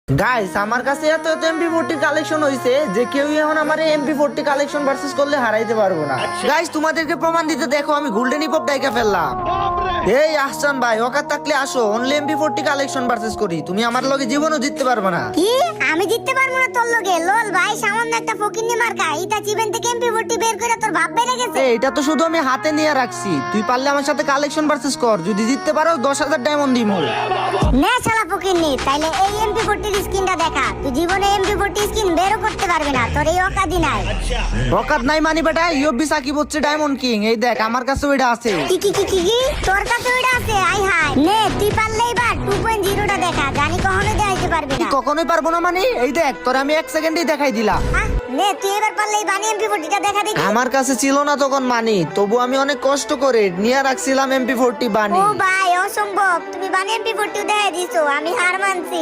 Guys আমার কাছে এত এত MP40 কালেকশন হইছে যে কেউ এখন আমার MP40 কালেকশন ভার্সেস করলে হারাইতে পারবো না। গাইস তোমাদেরকে প্রমাণ দিতে দেখো আমি গোল্ডেন হিপ হপ ডাইকা ফেললাম। এই আহসান ভাই ওকাত থাকলে আসো, অনলি MP40 কালেকশন ভার্সেস করি। তুমি আমার লগে জীবনও জিততে পারবে না। কি আমি জিততে পারবো না তোর লগে? লল ভাই সামান্য একটা ফকিন্নি মার্কা ইটা চিবেন থেকে MP40 বের করে তোর ভাব বেড়ে গেছে। এটা তো শুধু আমি হাতে নিয়ে রাখছি, তুই পারলে আমার সাথে কালেকশন ভার্সেস কর, যদি জিততে পারো 10,000 ডায়মন্ড দিমু। নে শালা ফকিন্নি, তাইলে এই MP40 স্কিনটা দেখা। তুই জীবনে MP40 স্কিন বেরও করতে পারবি না, তোর এই অকাদি নাই। অকাত নাই মানি বেটা, ইউবি সাকিব হচ্ছে ডায়মন্ড কিং। এই দেখ আমার কাছে ওইটা আছে। কি কি কি কি কি তোর কাছে ওইটা আছে? আই হাই নে তুই পারলে এবার 2.0টা দেখা, জানি কখনোই দেখাইতে পারবি না। কখনোই পারবো না মানে? এই দেখ তোর আমি 1 সেকেন্ডেই দেখাই দিলাম। নে তুই এবার পারলে এই বানি MP40টা দেখা দেখি। আমার কাছে ছিল না তখন মানি, তবু আমি অনেক কষ্ট করে নিয়ে রাখছিলাম MP40 বানি। ও ভাই অসম্ভব, তুমি বানি MP40 দেখাই দিছো, আমি হার মানছি।